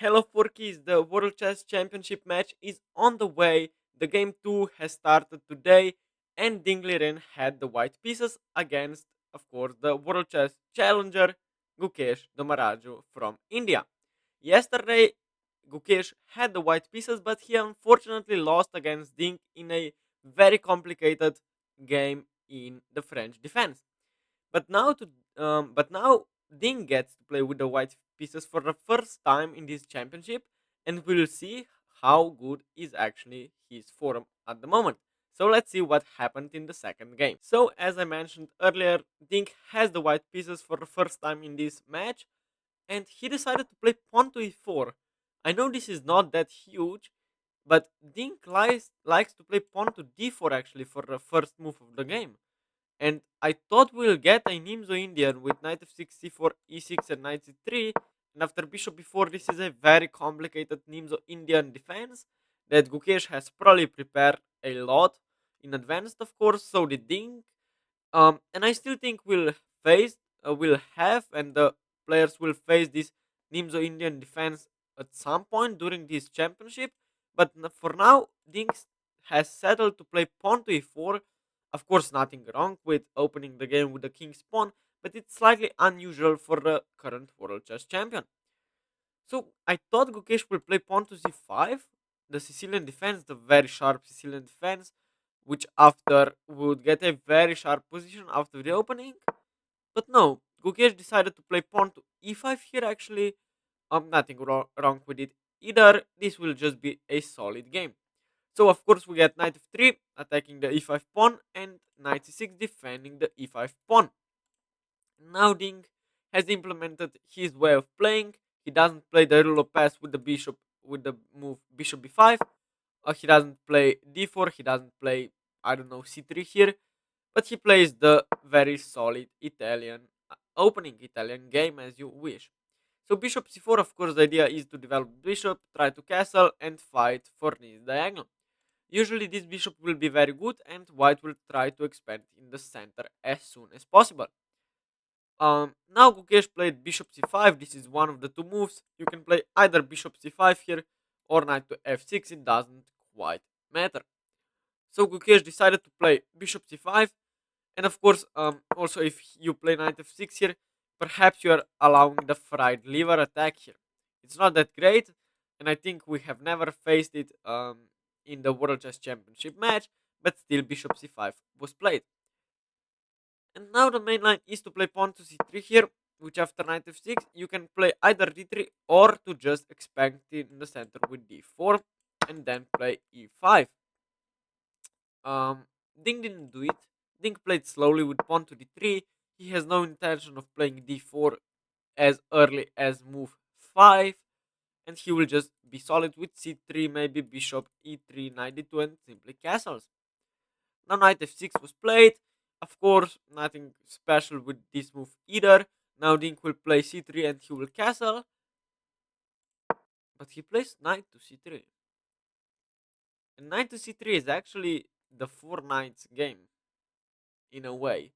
Hello Forkies, the World Chess Championship match is on the way. The game 2 has started today, and Ding Liren had the white pieces against, of course, the World Chess challenger Gukesh Dommaraju from India. Yesterday, Gukesh had the white pieces, but he unfortunately lost against Ding in a very complicated game in the French defense. But now Ding gets to play with the white pieces for the first time in this championship, and we'll see how good is actually his form at the moment. So let's see what happened in the second game. So as I mentioned earlier, Ding has the white pieces for the first time in this match, and he decided to play pawn to e4. I know this is not that huge, but Ding likes to play pawn to d4 actually for the first move of the game. And I thought we'll get a Nimzo Indian with knight f6, c4, e6, and knight c3. And after bishop b4, this is a very complicated Nimzo Indian defense that Gukesh has probably prepared a lot in advance, of course. So did Ding. And I still think we'll have, and the players will face this Nimzo Indian defense at some point during this championship. But for now, Ding has settled to play pawn to e4. Of course, nothing wrong with opening the game with the king's pawn, but it's slightly unusual for the current world chess champion. So I thought Gukesh will play pawn to c5, the Sicilian defense, the very sharp Sicilian defense, which after would get a very sharp position after the opening. But no, Gukesh decided to play pawn to e5 here actually. Nothing wrong with it either. This will just be a solid game. So of course we get knight f3 attacking the e5 pawn and knight c6 defending the e5 pawn. Now Ding has implemented his way of playing. He doesn't play the ruler pass with the bishop with the move bishop b5. He doesn't play d4. He doesn't play, I don't know, c3 here, but he plays the very solid Italian opening Italian game as you wish. So bishop c4, of course, the idea is to develop bishop, try to castle, and fight for this diagonal. Usually this bishop will be very good, and white will try to expand in the center as soon as possible. Now Gukesh played bishop c5. This is one of the two moves. You can play either bishop c5 here or knight to f6. It doesn't quite matter. So Gukesh decided to play bishop c5, and of course, also if you play knight f6 here, perhaps you are allowing the fried liver attack here. It's not that great, and I think we have never faced it in the World Chess Championship match, but still bishop c5 was played. And now the main line is to play pawn to c3 here, which after knight f6 you can play either d3 or to just expand it in the center with d4 and then play e5. Ding didn't do it. Ding played slowly with pawn to d3. He has no intention of playing d4 as early as move 5, and he will just be solid with c3, maybe bishop e3, knight d2, and simply castles. Now knight f6 was played. Of course, nothing special with this move either. Now Ding will play c3 and he will castle, but he plays knight to c3. And knight to c3 is actually the four knights game in a way.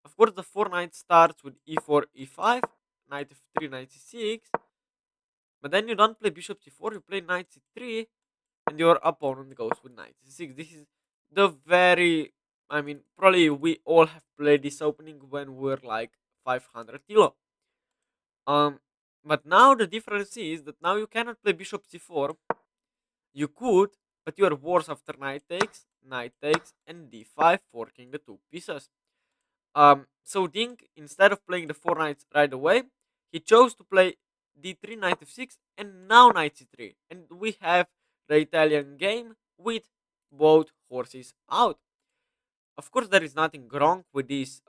Of course, the four knights starts with e4, e5, knight f3, knight c6, but then you don't play bishop c4, you play knight c3, and your opponent goes with knight c6. This is the very, I mean, probably we all have played this opening when we're like 500 kilo. Um, but now the difference is that now you cannot play bishop c4. You could, but you are worse after knight takes, and d5, forking the two pieces. So Ding, instead of playing the four knights right away, he chose to play d3, knight f6, and now knight c3. And we have the Italian game with both horses out. Of course, there is nothing wrong with this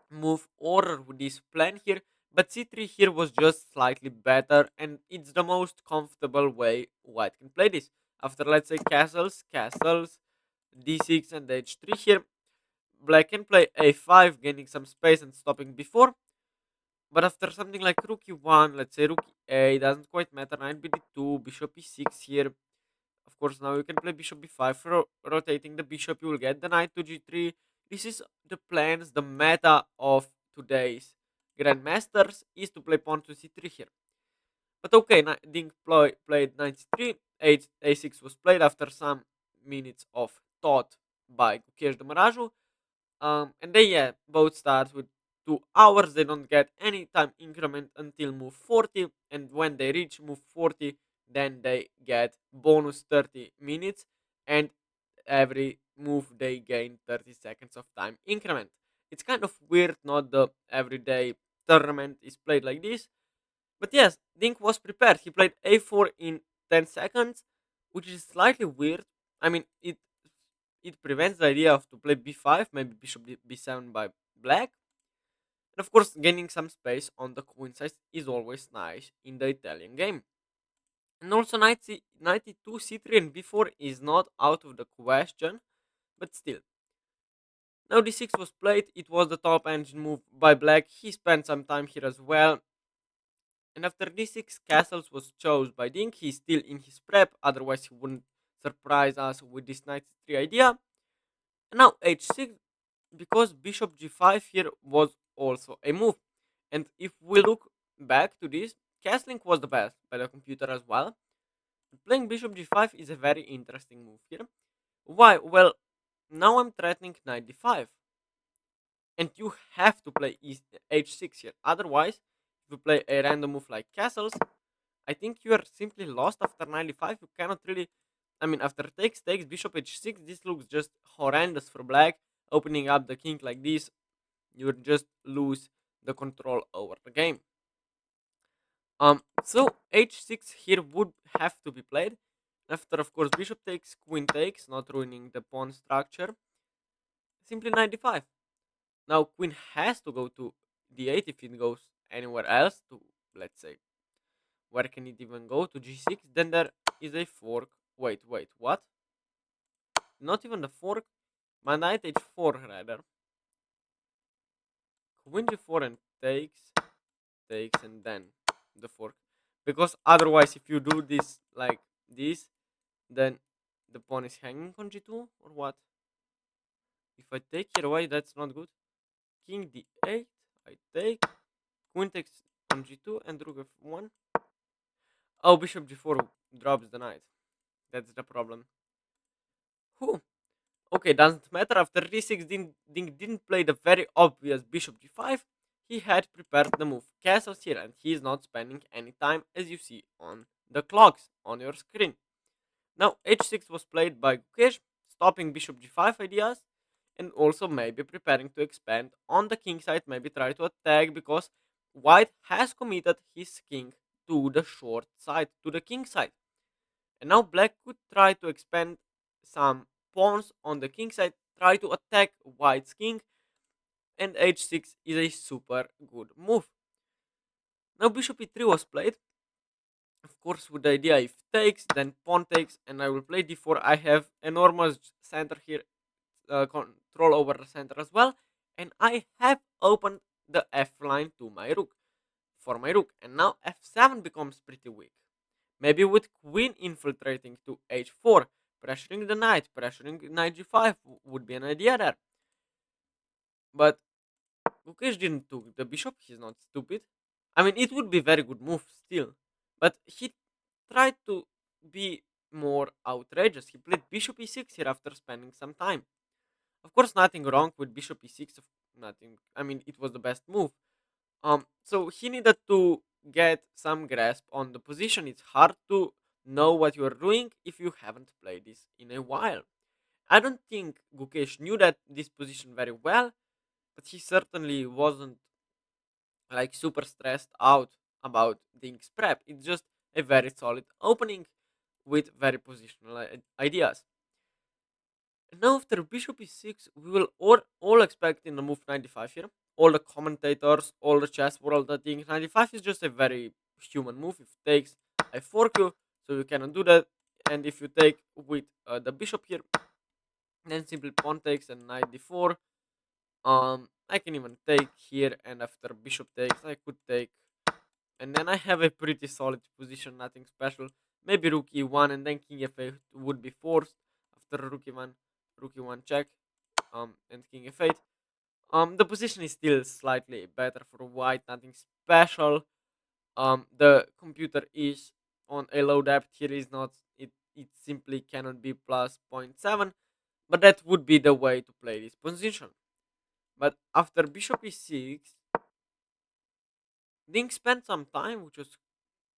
move or with this plan here, but c3 here was just slightly better, and it's the most comfortable way white can play this. After, let's say, castles, d6 and h3 here, black can play a5, gaining some space and stopping before. But after something like rook e1, let's say rook e8, doesn't quite matter, knight bd2, bishop e6 here. Of course, now you can play bishop b5, rotating the bishop, you will get the knight to g3. This is the plans, the meta of today's grandmasters is to play pawn to c3 here. But okay, played 93. A6 was played after some minutes of thought by Gukesh Dommaraju. And they, yeah, both start with 2 hours. They don't get any time increment until move 40. And when they reach move 40, then they get bonus 30 minutes. And every move they gain 30 seconds of time increment. It's kind of weird, not the everyday tournament is played like this. But yes, Dink was prepared. He played a4 in 10 seconds, which is slightly weird. I mean, it prevents the idea of to play b5, maybe bishop b7 by black. And of course, gaining some space on the queen side is always nice in the Italian game. And also, 92 c3 and b4 is not out of the question, but still. Now d6 was played. It was the top engine move by black. He spent some time here as well. And after d6, castles was chose by Dink. He's still in his prep, otherwise he wouldn't surprise us with this knight c3 idea. And now h6, because bishop g5 here was also a move. And if we look back to this, castling was the best by the computer as well. Playing bishop g5 is a very interesting move here. Why? Well, now I'm threatening knight d5. And you have to play h6 here. Otherwise, if you play a random move like castles, I think you are simply lost after 95. You cannot really. I mean, after takes, bishop h6, this looks just horrendous for black. Opening up the king like this, you would just lose the control over the game. So h6 here would have to be played. After, of course, bishop takes, queen takes, not ruining the pawn structure. Simply 95. Now, queen has to go to d8 if it goes anywhere else to, let's say, where can it even go? To g6. Then there is a fork. Wait, what? Not even the fork. My knight h4 rather. Queen g4 and takes, and then the fork. Because otherwise, if you do this like this, then the pawn is hanging on g2 or what? If I take here away, that's not good. King d8, I take. Queen takes on g2 and rook f1. Oh, bishop g4 drops the knight. That's the problem. Whew. Okay, doesn't matter. After d6, Ding didn't play the very obvious bishop g5. He had prepared the move castles here, and he is not spending any time, as you see on the clocks on your screen. Now, h6 was played by Gukesh, stopping bishop g5 ideas, and also maybe preparing to expand on the king side, maybe try to attack, because white has committed his king to the short side, to the king side. And now black could try to expand some pawns on the king side, try to attack white's king, and h6 is a super good move. Now bishop e3 was played, of course with the idea if takes, then pawn takes, and I will play d4. I have enormous center here, control over the center as well, and I have opened the f line to my rook, for my rook, and now f7 becomes pretty weak. Maybe with queen infiltrating to h4, pressuring the knight, pressuring knight g5 would be an idea there. But Gukesh didn't took the bishop, he's not stupid. I mean, it would be very good move still. But he tried to be more outrageous. He played bishop e6 here after spending some time. Of course, nothing wrong with bishop e6. Nothing. I mean, it was the best move. So he needed to get some grasp on the position. It's hard to know what you're doing if you haven't played this in a while. I don't think Gukesh knew that this position very well, but he certainly wasn't like super stressed out about Dink's prep. It's just a very solid opening with very positional ideas. And now after bishop e6, we will all expect in the move 95 here. All the commentators, all the chess world, I think 95 is just a very human move. If it takes, I fork you, so you cannot do that. And if you take with the bishop here, then simply pawn takes and knight d4. I can even take here, and after bishop takes, I could take, and then I have a pretty solid position, nothing special. Maybe rook e1, and then king f8 would be forced after rook e1 check, and king f8. The position is still slightly better for white, nothing special. The computer is on a low depth here is not it simply cannot be plus zero point 0.7, but that would be the way to play this position. But after bishop e6, Ding spent some time, which was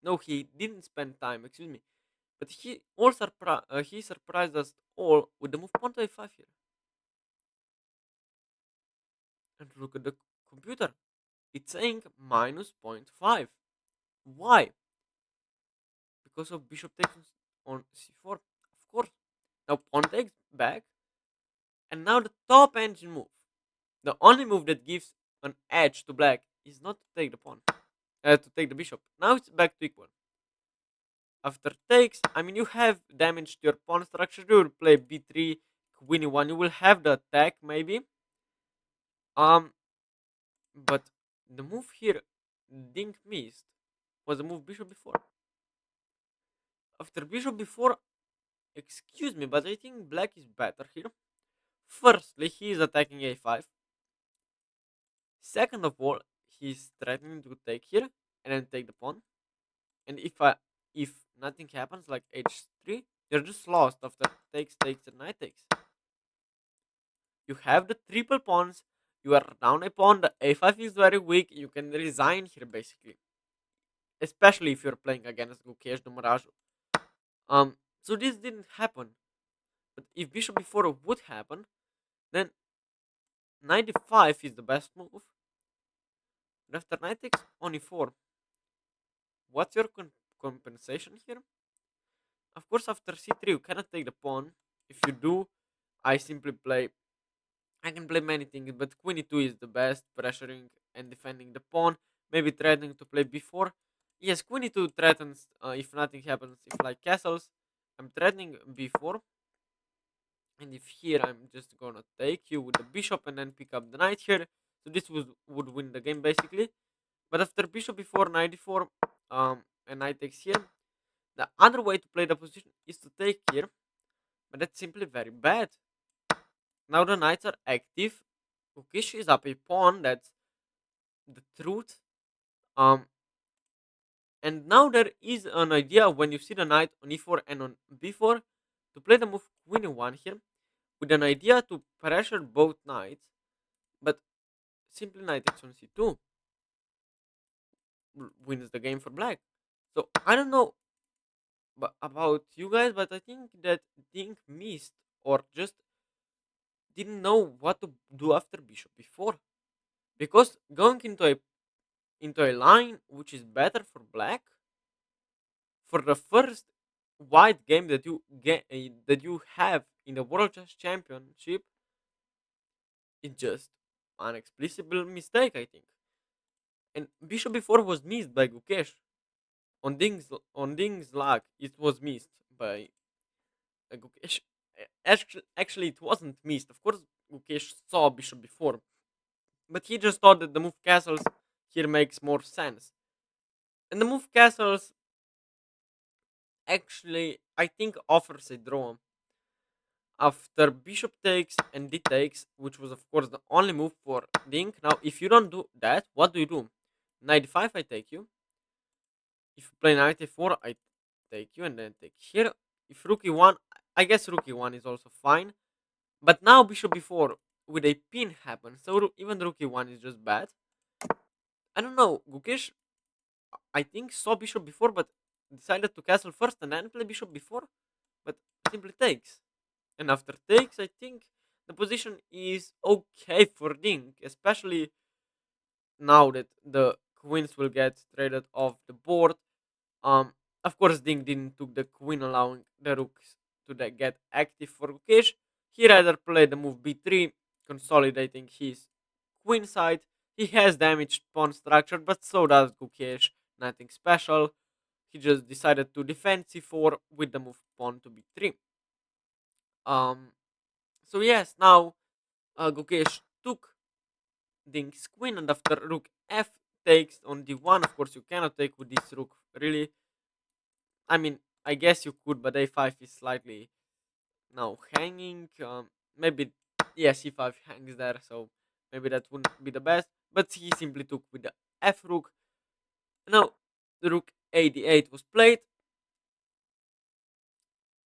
no, he didn't spend time, excuse me, but he surprised us all with the move pawn to a5 here. And look at the computer, it's saying minus zero point 0.5. Why? Because of bishop takes on c4, of course. Now pawn takes back, and now the top engine move. The only move that gives an edge to black is not to take the pawn, to take the bishop. Now it's back to equal. After takes, I mean, you have damage to your pawn structure. You will play b3, queen e1. You will have the attack maybe. Um, but the move here, Dink missed, was the move bishop before. After bishop before, excuse me, but I think black is better here. Firstly, he is attacking a5. Second of all, he's threatening to take here and then take the pawn. And if nothing happens like h3, you're just lost after takes, and knight takes. You have the triple pawns. You are down a pawn. The a5 is very weak. You can resign here basically, especially if you're playing against Gukesh Dommaraju. So this didn't happen. But if bishop before would happen, then knight d5 is the best move. And after knight takes on e4, what's your compensation here? Of course, after c3 you cannot take the pawn. If you do, I simply play. I can play many things, but queen e2 is the best, pressuring and defending the pawn. Maybe threatening to play b4. Yes, queen e2 threatens if nothing happens. If like castles, I'm threatening b4. And if here I'm just gonna take you with the bishop and then pick up the knight here. So this would win the game basically. But after bishop before knight d4, and knight takes here, the other way to play the position is to take here, but that's simply very bad. Now the knights are active. Gukesh is up a pawn. That's the truth. Um, and now there is an idea when you see the knight on e4 and on b4 to play the move queen e1 here, with an idea to pressure both knights, but simply knight takes on c2 wins the game for black. So I don't know about you guys, but I think that Ding missed or just didn't know what to do after bishop before, because going into a line which is better for black for the first white game that you have in the World Chess Championship, it's just an explicable mistake, I think. And bishop before was missed by Gukesh on Ding's luck. It was missed by Gukesh. Actually, it wasn't missed. Of course, Gukesh saw bishop before, but he just thought that the move castles here makes more sense. And the move castles actually, I think, offers a draw. After bishop takes and d takes, which was of course the only move for Ding. Now, if you don't do that, what do you do? Knight d5, I take you. If you play knight a4, I take you and then take here. If rook e1, I guess rook e1 is also fine. But now bishop b4 with a pin happens, so even rook e1 is just bad. I don't know. Gukesh, I think, saw bishop before, but decided to castle first and then play bishop before, but simply takes. And after takes, I think the position is okay for Ding, especially now that the queens will get traded off the board. Um, of course, Ding didn't took the queen, allowing the rooks to get active for Gukesh. He rather played the move b3, consolidating his queen side. He has damaged pawn structure, but so does Gukesh. Nothing special. He just decided to defend c4 with the move pawn to b3. Um, so yes, now Gukesh took Ding's queen, and after rook f takes on d1, of course you cannot take with this rook. Really, I mean, I guess you could, but a5 is slightly now hanging. Maybe yes, c5 hangs there, so maybe that wouldn't be the best. But he simply took with the f rook. Now Rook a8 was played,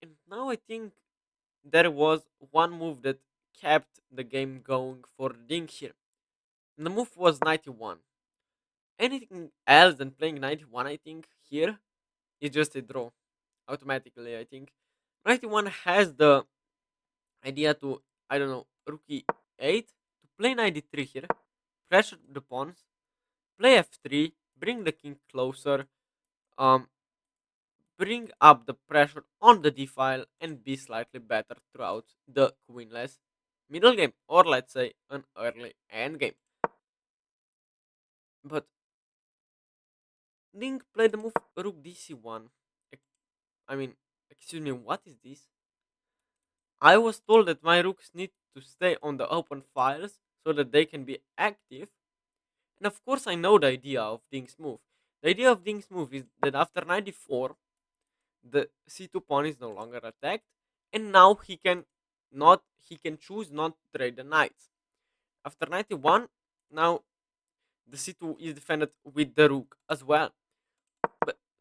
and now I think there was one move that kept the game going for Ding here. And the move was 91. Anything else than playing 91, I think, here is just a draw automatically. I think 91 has the idea to, I don't know, rookie 8 to play 93 here, pressure the pawns, play f3, bring the king closer, um, bring up the pressure on the d file, and be slightly better throughout the queenless middle game, or let's say an early end game. But Ning played the move rook dc1. I mean, excuse me, what is this? I was told that my rooks need to stay on the open files so that they can be active. And of course, I know the idea of Ding's move. The idea of Ding's move is that after 94, the c2 pawn is no longer attacked, and now he can choose not to trade the knights. After 91, now the c2 is defended with the rook as well.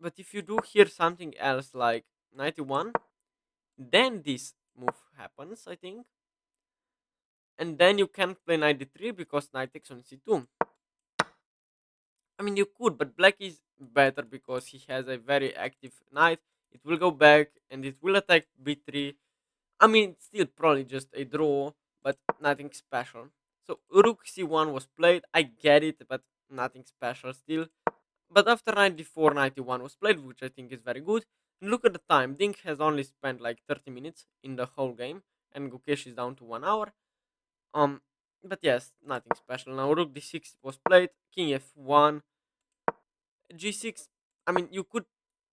But if you do here something else like 91, then this move happens, I think, and then you can't play 93 because knight takes on c2. I mean, you could, but black is better because he has a very active knight. It will go back and it will attack b3. I mean, it's still probably just a draw, but nothing special. So rook c1 was played. I get it, but nothing special still. But after 94, 91 was played, which I think is very good. And look at the time. Dink has only spent like 30 minutes in the whole game, and Gukesh is down to 1 hour. Um, but yes, nothing special. Now rook d6 was played. King f1, g6. I mean, you could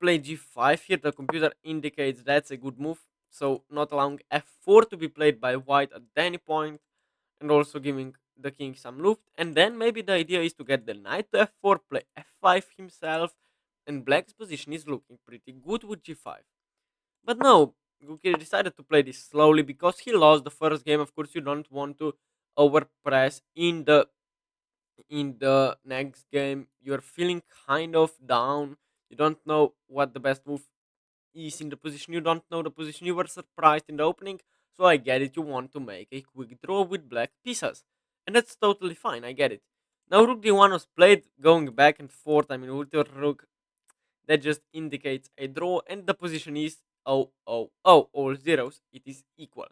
play g5 here. The computer indicates that's a good move. So not allowing f4 to be played by white at any point, and also giving the king some loot. And then maybe the idea is to get the knight to f4, play f5 himself, and black's position is looking pretty good with g5. But no, Guki decided to play this slowly because he lost the first game. Of course, you don't want to overpress in the next game. You're feeling kind of down. You don't know what the best move is in the position. You don't know the position. You were surprised in the opening. So I get it. You want to make a quick draw with black pieces. And that's totally fine. I get it. Now rook d1 was played, going back and forth. I mean, with your rook, that just indicates a draw. And the position is 0, all zeros. It is equal.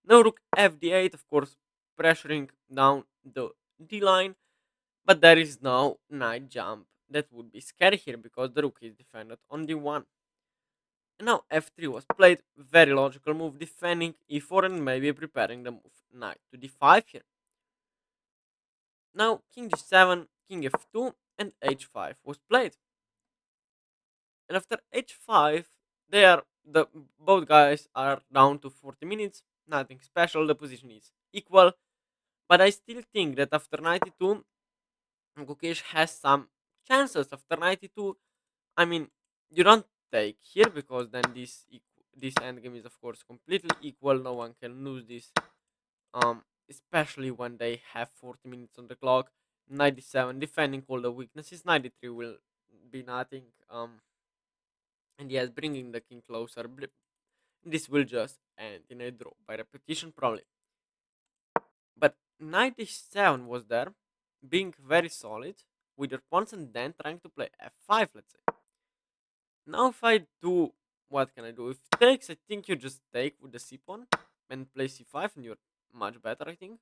Now rook fd8, of course, pressuring down the d line. But there is no knight jump. That would be scary here because the rook is defended on d1. And now f3 was played, very logical move, defending e4 and maybe preparing the move knight to d5 here. Now king d7, king f2, and h5 was played. And after h5, they are the both guys are down to 40 minutes. Nothing special. The position is equal. But I still think that after 92, Gukesh has some chances. After 92, I mean, you don't take here because then this endgame is of course completely equal. No one can lose this. Especially when they have 40 minutes on the clock. 97 defending all the weaknesses. 93 will be nothing. And yes, bringing the king closer. This will just end in a draw by repetition probably. But 97 was there, being very solid with your pawns and then trying to play f5, let's say. Now if I do, what can I do? If takes, I think you just take with the c pawn and play c5 and you're much better, I think.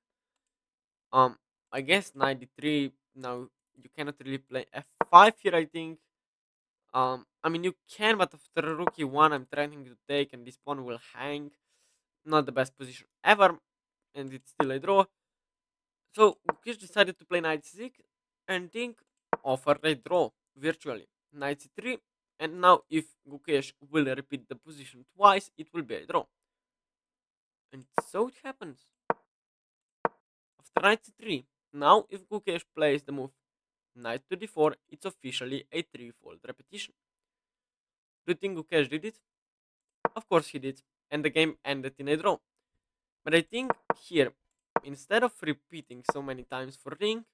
I guess 93, now you cannot really play f5 here, I think. I mean, you can, but after rook e1, I'm trying to take, and this pawn will hang. Not the best position ever, and it's still a draw. So Gukesh decided to play knight c6, and think offered a draw virtually. Knight c3, and now if Gukesh will repeat the position twice, it will be a draw. And so it happens. After knight c3, now if Gukesh plays the move knight to d4, it's officially a threefold repetition. Do you think Gukesh did it? Of course he did, and the game ended in a draw. But I think here, instead of repeating so many times for ring,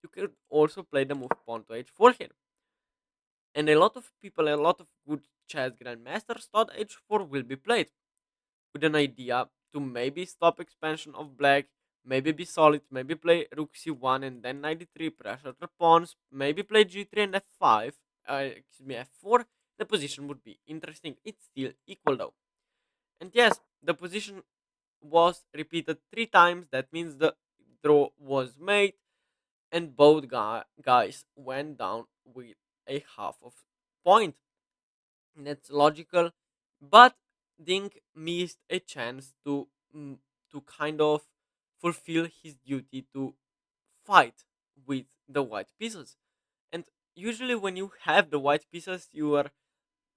you could also play the move pawn to h4 here. And a lot of people, a lot of good chess grandmasters thought h4 will be played, with an idea to maybe stop expansion of black, maybe be solid, maybe play rook c1 and then knight d3, pressure the pawns, maybe play g3 and f5, excuse me, f4. The position would be interesting. It's still equal though. And yes, the position was repeated 3 times. That means the draw was made, and both guys went down with a half of point. That's logical, but Ding missed a chance to kind of fulfill his duty to fight with the white pieces. And usually, when you have the white pieces, you are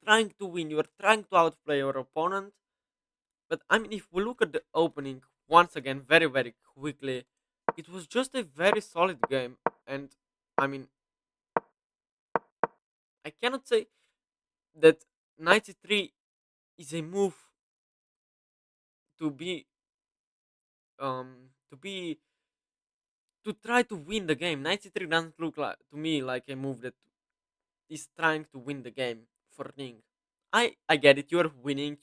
trying to win. You are trying to outplay your opponent. But I mean, if we look at the opening once again, very quickly, it was just a very solid game. And I mean, I cannot say that 93 is a move to be to be to try to win the game. 93 doesn't look like to me like a move that is trying to win the game for Ning. I get it. You're winning.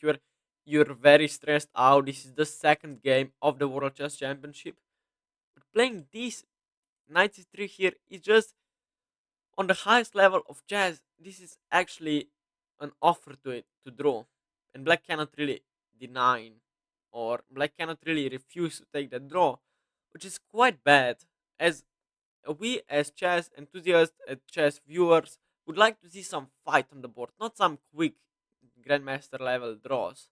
You're very stressed out. This is the second game of the World Chess Championship. But playing this 93 here is just on the highest level of chess. This is actually an offer to it to draw, and Black cannot really deny, or Black cannot really refuse to take that draw, which is quite bad. As we, as chess enthusiasts, as chess viewers, would like to see some fight on the board, not some quick grandmaster level draws.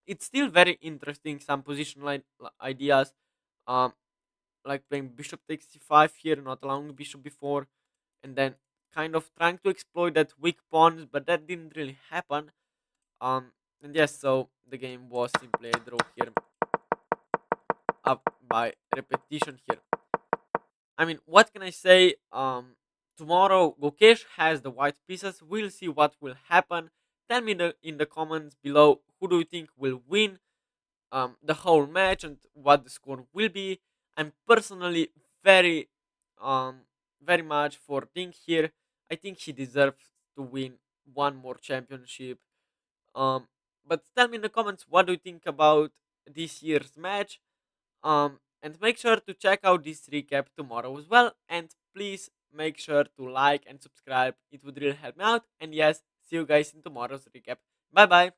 It's still very interesting. Some position line ideas, um, like playing bishop takes c5 here, not allowing bishop before, and then kind of trying to exploit that weak pawns, but that didn't really happen. And yes, so the game was simply a draw here, up by repetition here. I mean, what can I say? Tomorrow Gukesh has the white pieces. We'll see what will happen. Tell me in the comments below who do you think will win the whole match and what the score will be. I'm personally very um very much for Ding here. I think he deserves to win one more championship. Um, but tell me in the comments what do you think about this year's match. And make sure to check out this recap tomorrow as well. And please make sure to like and subscribe. It would really help me out. And yes, see you guys in tomorrow's recap. Bye bye.